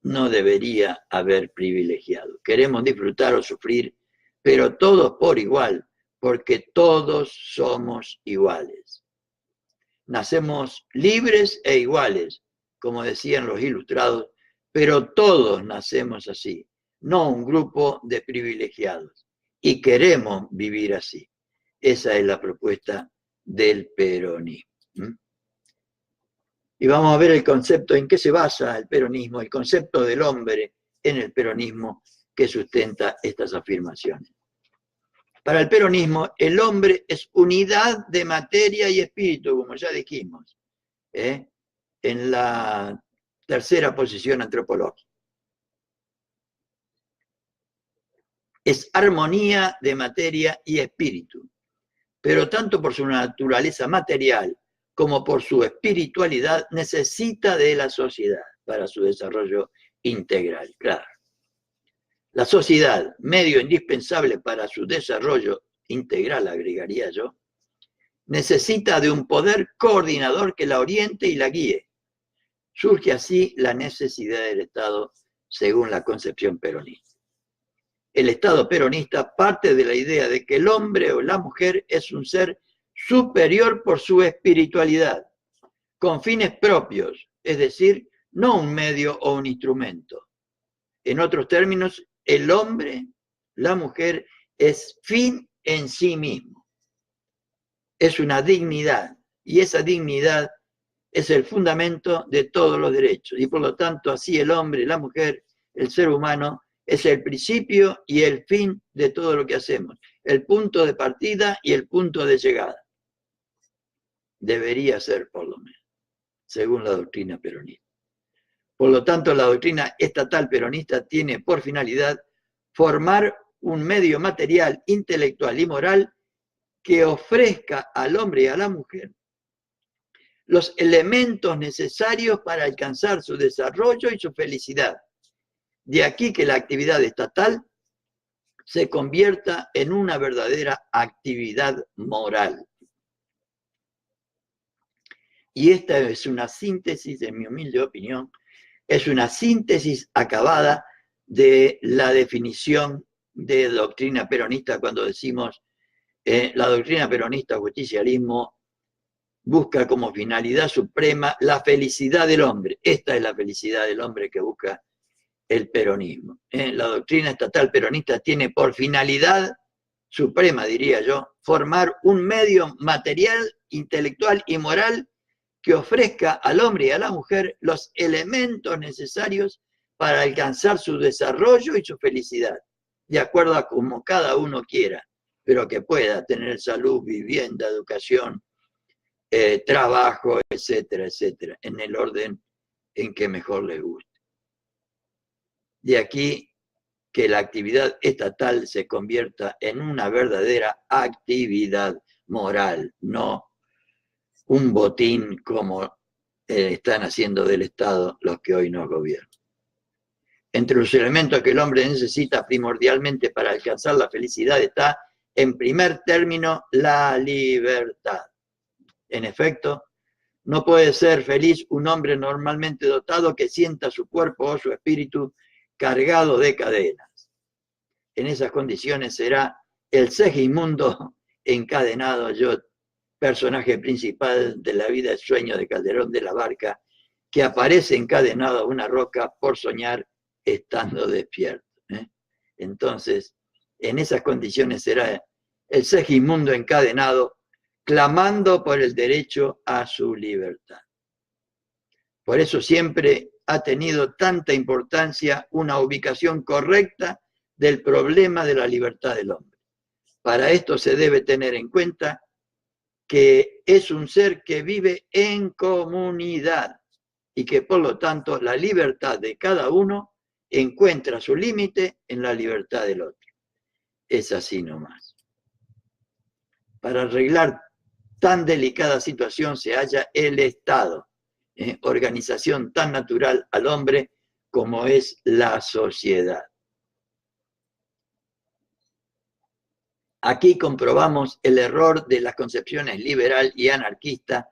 no debería haber privilegiados. Queremos disfrutar o sufrir, pero todos por igual, porque todos somos iguales. Nacemos libres e iguales, como decían los ilustrados, pero todos nacemos así, no un grupo de privilegiados. Y queremos vivir así. Esa es la propuesta del peronismo. Y vamos a ver el concepto en qué se basa el peronismo, el concepto del hombre en el peronismo que sustenta estas afirmaciones. Para el peronismo, el hombre es unidad de materia y espíritu, como ya dijimos, en la tercera posición antropológica. Es armonía de materia y espíritu, pero tanto por su naturaleza material como por su espiritualidad necesita de la sociedad para su desarrollo integral. Claro. La sociedad, medio indispensable para su desarrollo integral, agregaría yo, necesita de un poder coordinador que la oriente y la guíe. Surge así la necesidad del Estado según la concepción peronista. El Estado peronista parte de la idea de que el hombre o la mujer es un ser superior por su espiritualidad, con fines propios, es decir, no un medio o un instrumento. En otros términos, el hombre, la mujer, es fin en sí mismo. Es una dignidad, y esa dignidad es el fundamento de todos los derechos. Y por lo tanto, así el hombre, la mujer, el ser humano, es el principio y el fin de todo lo que hacemos. El punto de partida y el punto de llegada. Debería ser, por lo menos, según la doctrina peronista. Por lo tanto, la doctrina estatal peronista tiene por finalidad formar un medio material, intelectual y moral que ofrezca al hombre y a la mujer los elementos necesarios para alcanzar su desarrollo y su felicidad. De aquí que la actividad estatal se convierta en una verdadera actividad moral. Y esta es una síntesis, en mi humilde opinión, es una síntesis acabada de la definición de doctrina peronista cuando decimos la doctrina peronista, justicialismo, busca como finalidad suprema la felicidad del hombre. Esta es la felicidad del hombre que busca el peronismo. La doctrina estatal peronista tiene por finalidad suprema, diría yo, formar un medio material, intelectual y moral que ofrezca al hombre y a la mujer los elementos necesarios para alcanzar su desarrollo y su felicidad, de acuerdo a como cada uno quiera, pero que pueda tener salud, vivienda, educación, trabajo, etcétera, etcétera, en el orden en que mejor les guste. De aquí que la actividad estatal se convierta en una verdadera actividad moral, no un botín como están haciendo del Estado los que hoy nos gobiernan. Entre los elementos que el hombre necesita primordialmente para alcanzar la felicidad está, en primer término, la libertad. En efecto, no puede ser feliz un hombre normalmente dotado que sienta su cuerpo o su espíritu cargado de cadenas. En esas condiciones será el Segismundo encadenado, yo, personaje principal de la vida, el sueño de Calderón de la Barca, que aparece encadenado a una roca por soñar estando despierto. Entonces, en esas condiciones será el Segismundo encadenado, clamando por el derecho a su libertad. Por eso siempre ha tenido tanta importancia una ubicación correcta del problema de la libertad del hombre. Para esto se debe tener en cuenta que es un ser que vive en comunidad y que por lo tanto la libertad de cada uno encuentra su límite en la libertad del otro. Es así nomás. Para arreglar tan delicada situación se halla el Estado, organización tan natural al hombre como es la sociedad. Aquí comprobamos el error de las concepciones liberal y anarquista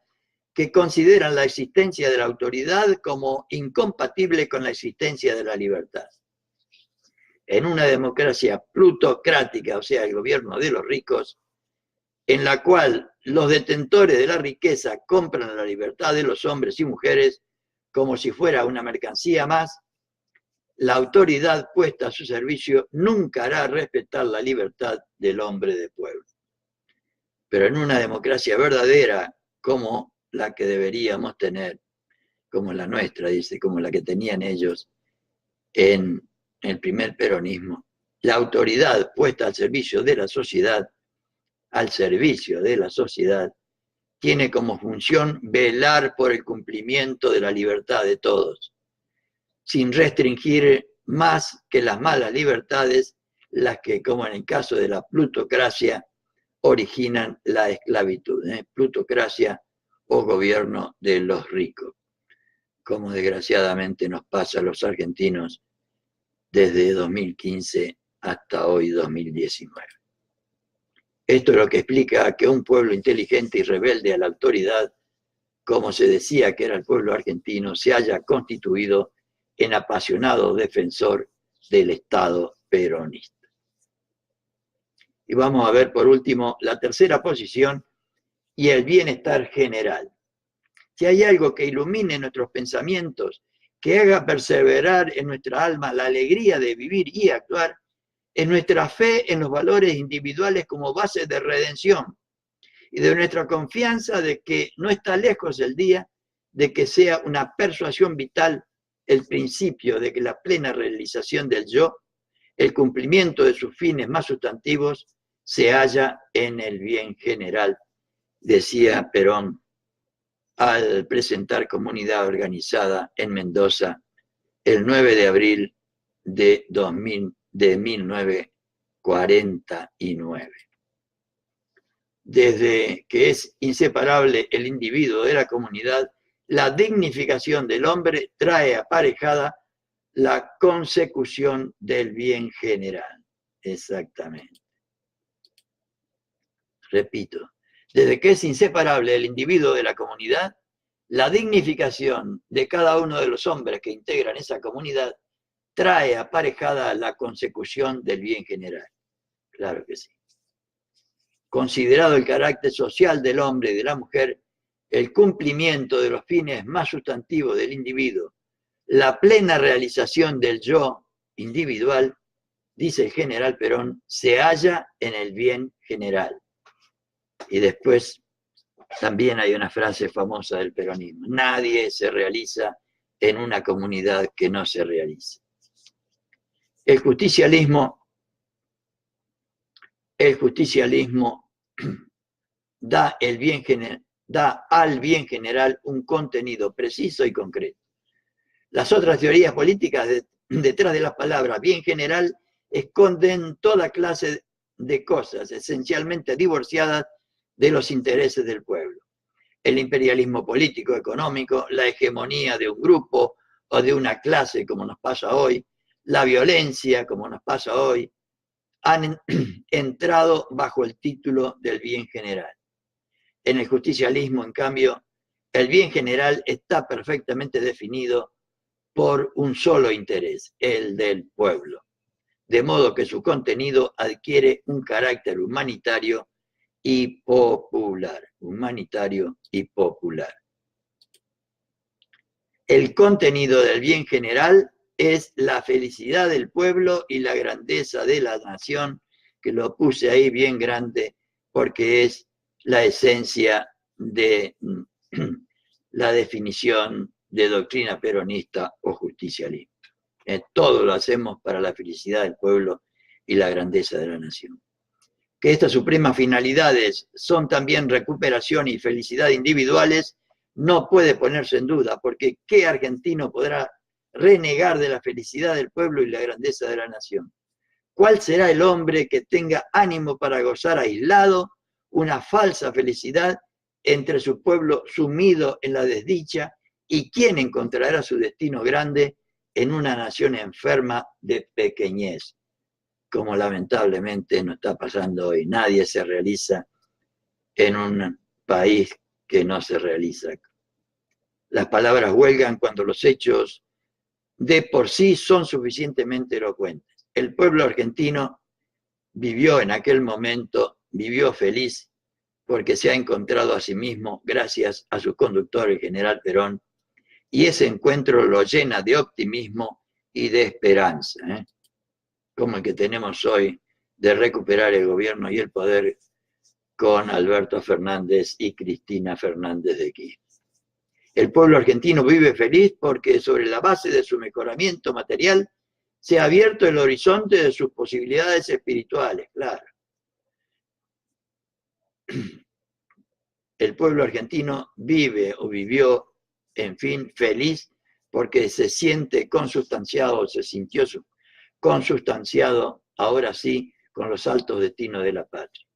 que consideran la existencia de la autoridad como incompatible con la existencia de la libertad. En una democracia plutocrática, o sea, el gobierno de los ricos, en la cual los detentores de la riqueza compran la libertad de los hombres y mujeres como si fuera una mercancía más, la autoridad puesta a su servicio nunca hará respetar la libertad del hombre de pueblo. Pero en una democracia verdadera, como la que deberíamos tener, como la nuestra, dice, como la que tenían ellos en el primer peronismo, la autoridad puesta al servicio de la sociedad, tiene como función velar por el cumplimiento de la libertad de todos, sin restringir más que las malas libertades, las que, como en el caso de la plutocracia, originan la esclavitud. Plutocracia o gobierno de los ricos, como desgraciadamente nos pasa a los argentinos desde 2015 hasta hoy 2019. Esto es lo que explica que un pueblo inteligente y rebelde a la autoridad, como se decía que era el pueblo argentino, se haya constituido en apasionado defensor del Estado peronista. Y vamos a ver por último la tercera posición y el bienestar general. Si hay algo que ilumine nuestros pensamientos, que haga perseverar en nuestra alma la alegría de vivir y actuar, es nuestra fe en los valores individuales como base de redención y de nuestra confianza de que no está lejos el día de que sea una persuasión vital el principio de que la plena realización del yo, el cumplimiento de sus fines más sustantivos, se halla en el bien general, decía Perón al presentar Comunidad Organizada en Mendoza el 9 de abril de 1949. Desde que es inseparable el individuo de la comunidad, la dignificación del hombre trae aparejada la consecución del bien general. Exactamente. Repito, desde que es inseparable el individuo de la comunidad, la dignificación de cada uno de los hombres que integran esa comunidad trae aparejada la consecución del bien general. Claro que sí. Considerado el carácter social del hombre y de la mujer, el cumplimiento de los fines más sustantivos del individuo, la plena realización del yo individual, dice el general Perón, se halla en el bien general. Y después también hay una frase famosa del peronismo: nadie se realiza en una comunidad que no se realice. El justicialismo da al bien general un contenido preciso y concreto. Las otras teorías políticas detrás de las palabras bien general esconden toda clase de cosas esencialmente divorciadas de los intereses del pueblo. El imperialismo político, económico, la hegemonía de un grupo o de una clase, como nos pasa hoy, la violencia, como nos pasa hoy, han entrado bajo el título del bien general. En el justicialismo, en cambio, el bien general está perfectamente definido por un solo interés, el del pueblo, de modo que su contenido adquiere un carácter humanitario y popular. El contenido del bien general es la felicidad del pueblo y la grandeza de la nación, que lo puse ahí bien grande porque es la esencia de la definición de doctrina peronista o justicialismo. Todo lo hacemos para la felicidad del pueblo y la grandeza de la nación. Que estas supremas finalidades son también recuperación y felicidad individuales, no puede ponerse en duda, porque ¿qué argentino podrá renegar de la felicidad del pueblo y la grandeza de la nación? ¿Cuál será el hombre que tenga ánimo para gozar aislado una falsa felicidad entre su pueblo sumido en la desdicha? ¿Y quién encontrará su destino grande en una nación enferma de pequeñez? Como lamentablemente nos está pasando hoy. Nadie se realiza en un país que no se realiza. Las palabras huelgan cuando los hechos de por sí son suficientemente elocuentes. El pueblo argentino vivió en aquel momento, vivió feliz porque se ha encontrado a sí mismo gracias a su conductor, el general Perón, y ese encuentro lo llena de optimismo y de esperanza, como el que tenemos hoy de recuperar el gobierno y el poder con Alberto Fernández y Cristina Fernández de Kirchner. El pueblo argentino vive feliz porque sobre la base de su mejoramiento material se ha abierto el horizonte de sus posibilidades espirituales, claro. El pueblo argentino vive o vivió, en fin, feliz porque se siente consustanciado, se sintió consustanciado, ahora sí, con los altos destinos de la patria.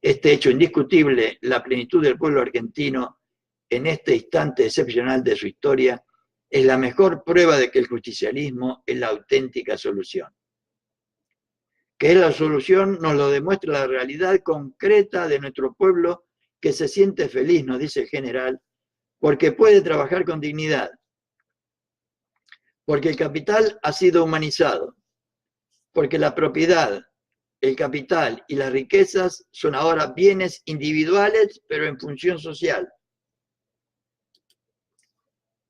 Este hecho indiscutible, la plenitud del pueblo argentino en este instante excepcional de su historia, es la mejor prueba de que el justicialismo es la auténtica solución. Que es la solución nos lo demuestra la realidad concreta de nuestro pueblo que se siente feliz, nos dice el general, porque puede trabajar con dignidad, porque el capital ha sido humanizado, porque la propiedad, el capital y las riquezas son ahora bienes individuales, pero en función social,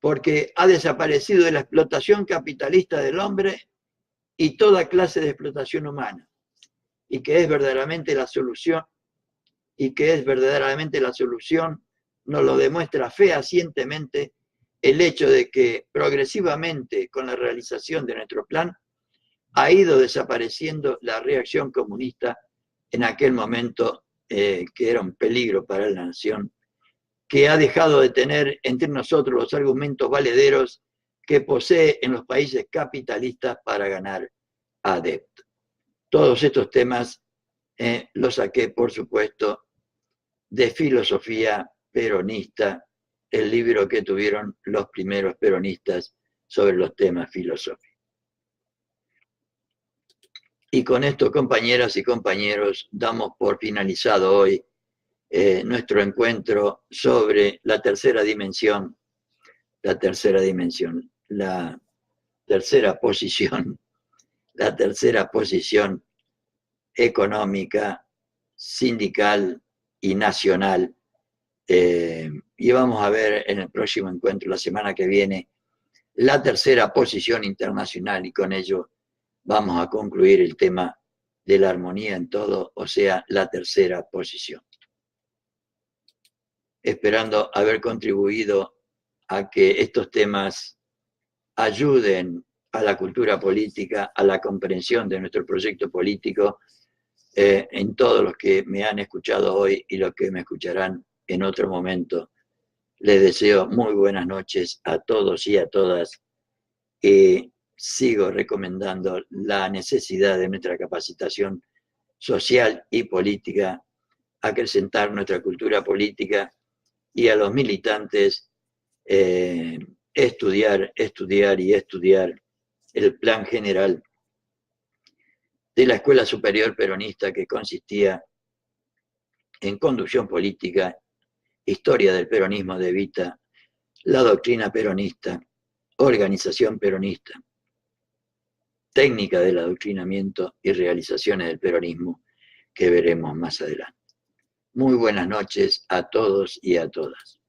porque ha desaparecido de la explotación capitalista del hombre y toda clase de explotación humana, y que es verdaderamente la solución, nos lo demuestra fehacientemente el hecho de que progresivamente, con la realización de nuestro plan, ha ido desapareciendo la reacción comunista en aquel momento que era un peligro para la nación, que ha dejado de tener entre nosotros los argumentos valederos que posee en los países capitalistas para ganar adeptos. Todos estos temas los saqué, por supuesto, de Filosofía Peronista, el libro que tuvieron los primeros peronistas sobre los temas filosóficos. Y con esto, compañeras y compañeros, damos por finalizado hoy nuestro encuentro sobre la tercera dimensión, la tercera posición económica, sindical y nacional. Y vamos a ver en el próximo encuentro, la semana que viene, la tercera posición internacional, y con ello vamos a concluir el tema de la armonía en todo, o sea, la tercera posición. Esperando haber contribuido a que estos temas ayuden a la cultura política, a la comprensión de nuestro proyecto político, en todos los que me han escuchado hoy y los que me escucharán en otro momento. Les deseo muy buenas noches a todos y a todas. Sigo recomendando la necesidad de nuestra capacitación social y política, acrecentar nuestra cultura política y a los militantes estudiar el plan general de la Escuela Superior Peronista, que consistía en conducción política, historia del peronismo de Evita, la doctrina peronista, organización peronista, técnica del adoctrinamiento y realizaciones del peronismo, que veremos más adelante. Muy buenas noches a todos y a todas.